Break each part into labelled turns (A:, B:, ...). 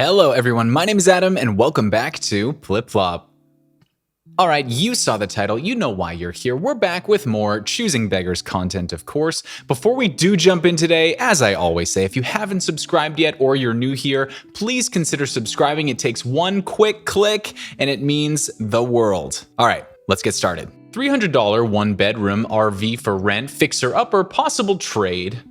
A: Hello everyone, my name is Adam and welcome back to pliplop. Alright, you saw the title, you know why you're here. We're back with more Choosing Beggars content, of course. Before we do jump in today, as I always say, if you haven't subscribed yet or you're new here, please consider subscribing. It takes one quick click and it means the world. Alright, let's get started. $300 one-bedroom RV for rent, fixer-upper, possible trade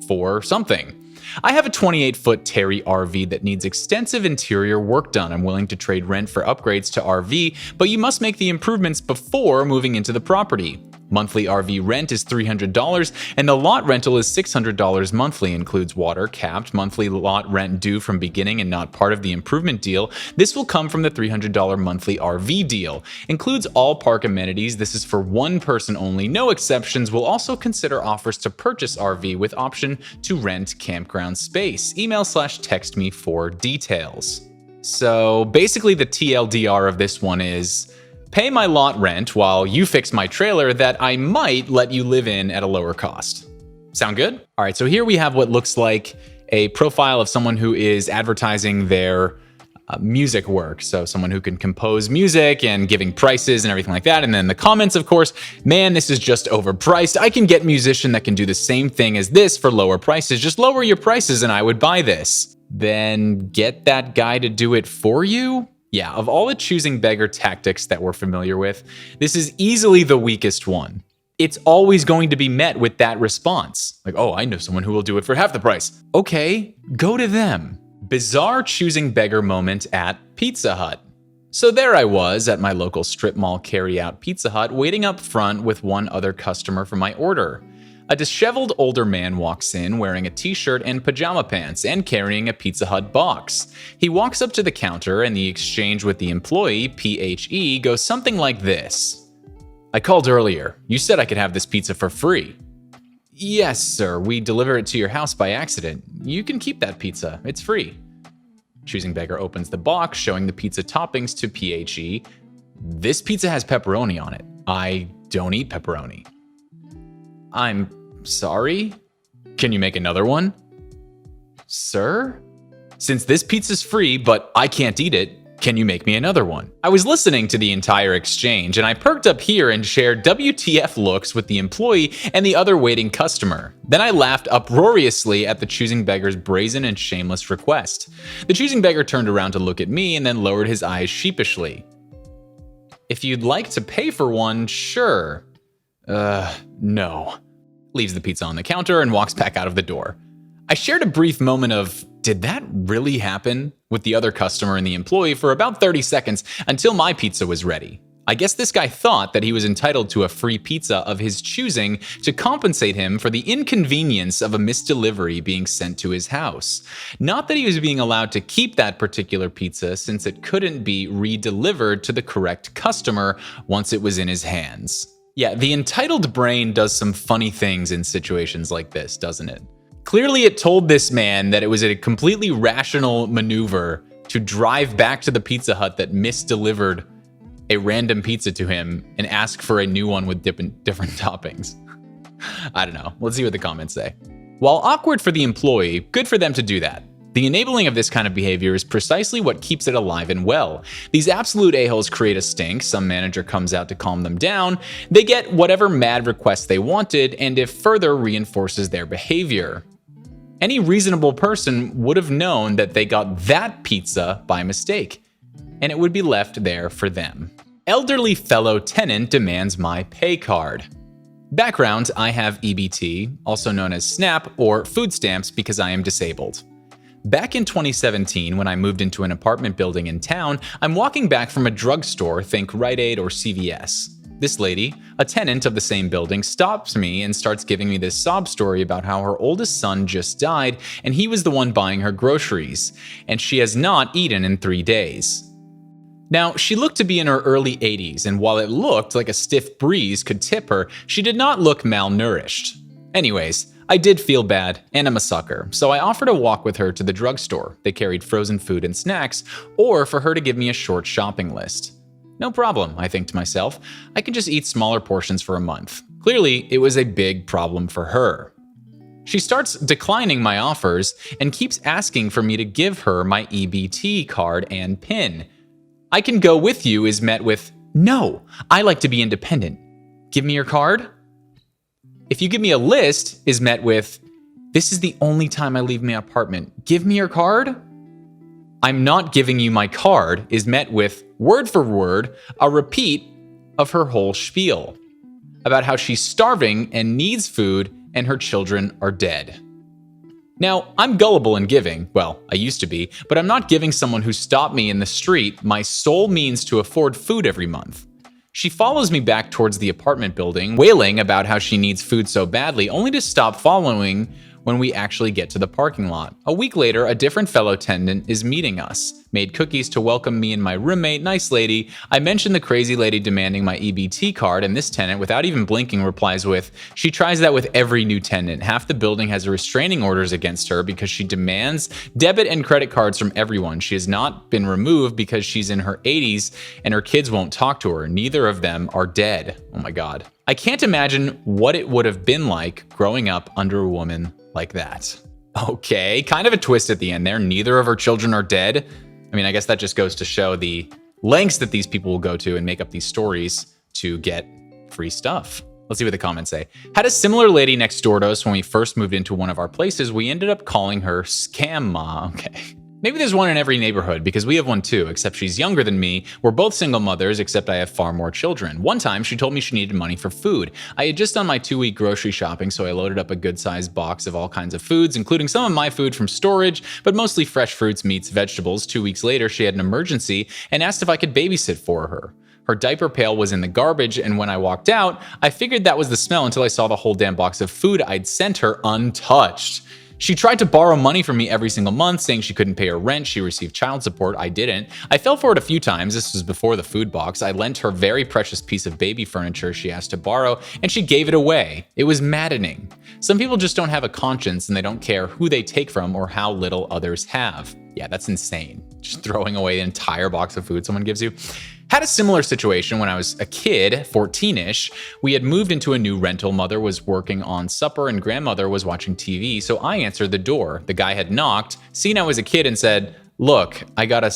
A: for something. I have a 28-foot Terry RV that needs extensive interior work done. I'm willing to trade rent for upgrades to RV, but you must make the improvements before moving into the property. Monthly RV rent is $300, and the lot rental is $600 monthly, includes water, capped, monthly lot rent due from beginning and not part of the improvement deal. This will come from the $300 monthly RV deal. Includes all park amenities. This is for one person only, no exceptions. Will also consider offers to purchase RV with option to rent campground space. Email/text me for details. So basically the TLDR of this one is, pay my lot rent while you fix my trailer that I might let you live in at a lower cost. Sound good? All right, so here we have what looks like a profile of someone who is advertising their music work. So someone who can compose music and giving prices and everything like that. And then the comments, of course, man, this is just overpriced. I can get a musician that can do the same thing as this for lower prices. Just lower your prices and I would buy this. Then get that guy to do it for you? Yeah, of all the choosing beggar tactics that we're familiar with, this is easily the weakest one. It's always going to be met with that response. Like, oh, I know someone who will do it for half the price. Okay, go to them. Bizarre choosing beggar moment at Pizza Hut. So there I was at my local strip mall carry-out Pizza Hut, waiting up front with one other customer for my order. A disheveled older man walks in wearing a t-shirt and pajama pants and carrying a Pizza Hut box. He walks up to the counter and the exchange with the employee, PHE, goes something like this. I called earlier. You said I could have this pizza for free. Yes, sir. We deliver it to your house by accident. You can keep that pizza. It's free. Choosing beggar opens the box, showing the pizza toppings to PHE. This pizza has pepperoni on it. I don't eat pepperoni. I'm sorry? Can you make another one? Sir? Since this pizza's free, but I can't eat it, can you make me another one? I was listening to the entire exchange, and I perked up here and shared WTF looks with the employee and the other waiting customer. Then I laughed uproariously at the choosing beggar's brazen and shameless request. The choosing beggar turned around to look at me and then lowered his eyes sheepishly. If you'd like to pay for one, sure. No. Leaves the pizza on the counter and walks back out of the door. I shared a brief moment of, did that really happen? With the other customer and the employee for about 30 seconds until my pizza was ready. I guess this guy thought that he was entitled to a free pizza of his choosing to compensate him for the inconvenience of a missed delivery being sent to his house. Not that he was being allowed to keep that particular pizza since it couldn't be re-delivered to the correct customer once it was in his hands. Yeah, the entitled brain does some funny things in situations like this, doesn't it? Clearly it told this man that it was a completely rational maneuver to drive back to the Pizza Hut that misdelivered a random pizza to him and ask for a new one with different toppings. I don't know. Let's see what the comments say. While awkward for the employee, good for them to do that. The enabling of this kind of behavior is precisely what keeps it alive and well. These absolute a-holes create a stink, some manager comes out to calm them down, they get whatever mad request they wanted, and it further reinforces their behavior. Any reasonable person would have known that they got that pizza by mistake, and it would be left there for them. Elderly fellow tenant demands my pay card. Background, I have EBT, also known as SNAP or food stamps because I am disabled. Back in 2017, when I moved into an apartment building in town, I'm walking back from a drugstore, think Rite Aid or CVS. This lady, a tenant of the same building, stops me and starts giving me this sob story about how her oldest son just died and he was the one buying her groceries, and she has not eaten in 3 days. Now, she looked to be in her early 80s, and while it looked like a stiff breeze could tip her, she did not look malnourished. Anyways, I did feel bad, and I'm a sucker, so I offered to walk with her to the drugstore. They carried frozen food and snacks, or for her to give me a short shopping list. No problem, I think to myself. I can just eat smaller portions for a month. Clearly, it was a big problem for her. She starts declining my offers and keeps asking for me to give her my EBT card and PIN. I can go with you is met with, no, I like to be independent. Give me your card? If you give me a list is met with, this is the only time I leave my apartment. Give me your card? I'm not giving you my card is met with, word for word, a repeat of her whole spiel about how she's starving and needs food and her children are dead. Now, I'm gullible in giving. Well, I used to be, but I'm not giving someone who stopped me in the street my sole means to afford food every month. She follows me back towards the apartment building, wailing about how she needs food so badly, only to stop following when we actually get to the parking lot. A week later, a different fellow tenant is meeting us. Made cookies to welcome me and my roommate, nice lady. I mentioned the crazy lady demanding my EBT card, and this tenant, without even blinking, replies with, she tries that with every new tenant. Half the building has restraining orders against her because she demands debit and credit cards from everyone. She has not been removed because she's in her 80s and her kids won't talk to her. Neither of them are dead. Oh my God. I can't imagine what it would have been like growing up under a woman like that. Okay, kind of a twist at the end there. Neither of her children are dead. I mean, I guess that just goes to show the lengths that these people will go to and make up these stories to get free stuff. Let's see what the comments say. Had a similar lady next door to us when we first moved into one of our places. We ended up calling her Scam Ma. Okay. Maybe there's one in every neighborhood because we have one too, except she's younger than me. We're both single mothers, except I have far more children. One time, she told me she needed money for food. I had just done my 2-week grocery shopping, so I loaded up a good-sized box of all kinds of foods, including some of my food from storage, but mostly fresh fruits, meats, vegetables. 2 weeks later, she had an emergency and asked if I could babysit for her. Her diaper pail was in the garbage, and when I walked out, I figured that was the smell until I saw the whole damn box of food I'd sent her untouched. She tried to borrow money from me every single month, saying she couldn't pay her rent. She received child support. I didn't. I fell for it a few times. This was before the food box. I lent her very precious piece of baby furniture she asked to borrow, and she gave it away. It was maddening. Some people just don't have a conscience, and they don't care who they take from or how little others have. Yeah, that's insane. Just throwing away the entire box of food someone gives you. Had a similar situation when I was a kid, 14-ish. We had moved into a new rental. Mother was working on supper and grandmother was watching TV, so I answered the door. The guy had knocked, seen I was a kid, and said, look, I got a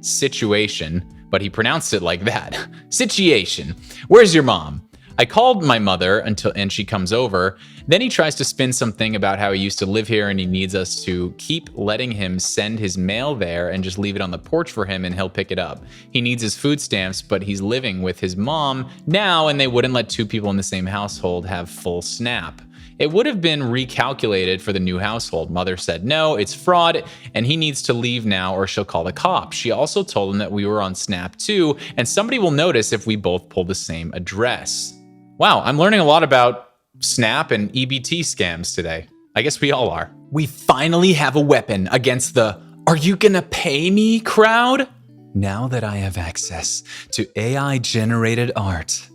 A: situation, but he pronounced it like that. Situation. Where's your mom? I called my mother and she comes over. Then he tries to spin something about how he used to live here and he needs us to keep letting him send his mail there and just leave it on the porch for him and he'll pick it up. He needs his food stamps, but he's living with his mom now and they wouldn't let two people in the same household have full SNAP. It would have been recalculated for the new household. Mother said no, it's fraud, and he needs to leave now or she'll call the cops. She also told him that we were on SNAP too, and somebody will notice if we both pull the same address. Wow, I'm learning a lot about SNAP and EBT scams today. I guess we all are. We finally have a weapon against the "are you gonna pay me" crowd? Now that I have access to AI-generated art,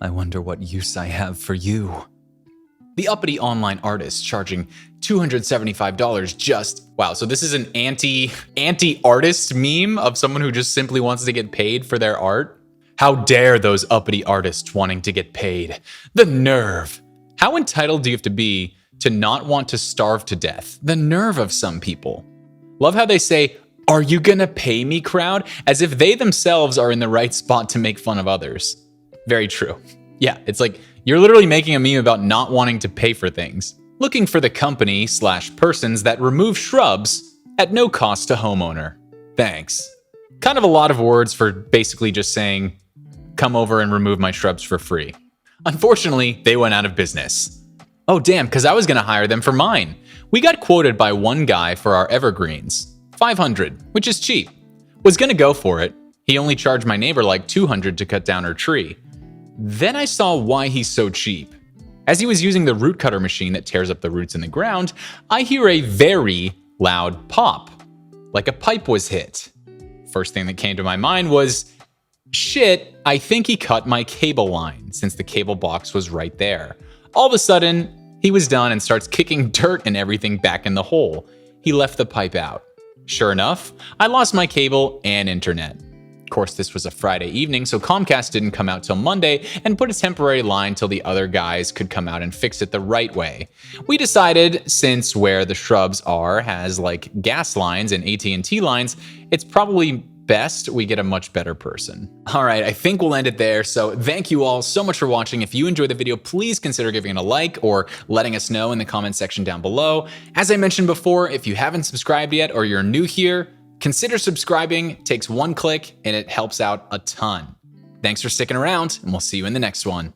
A: I wonder what use I have for you. The uppity online artist charging $275 just... Wow, so this is an anti-artist meme of someone who just simply wants to get paid for their art? How dare those uppity artists wanting to get paid? The nerve. How entitled do you have to be to not want to starve to death? The nerve of some people. Love how they say, "Are you gonna pay me, crowd?" As if they themselves are in the right spot to make fun of others. Very true. Yeah, it's like you're literally making a meme about not wanting to pay for things. Looking for the company/persons that remove shrubs at no cost to homeowner. Thanks. Kind of a lot of words for basically just saying, come over and remove my shrubs for free. Unfortunately, they went out of business. Oh damn, because I was going to hire them for mine. We got quoted by one guy for our evergreens. $500, which is cheap. Was going to go for it. He only charged my neighbor like $200 to cut down her tree. Then I saw why he's so cheap. As he was using the root cutter machine that tears up the roots in the ground, I hear a very loud pop, like a pipe was hit. First thing that came to my mind was, shit, I think he cut my cable line since the cable box was right there. All of a sudden, he was done and starts kicking dirt and everything back in the hole. He left the pipe out. Sure enough, I lost my cable and internet. Of course, this was a Friday evening, so Comcast didn't come out till Monday and put a temporary line till the other guys could come out and fix it the right way. We decided, since where the shrubs are has like gas lines and AT&T lines, it's probably best we get a much better person. All right, I think we'll end it there. So thank you all so much for watching. If you enjoyed the video, please consider giving it a like or letting us know in the comment section down below. As I mentioned before, if you haven't subscribed yet or you're new here, consider subscribing. It takes one click and it helps out a ton. Thanks for sticking around, and we'll see you in the next one.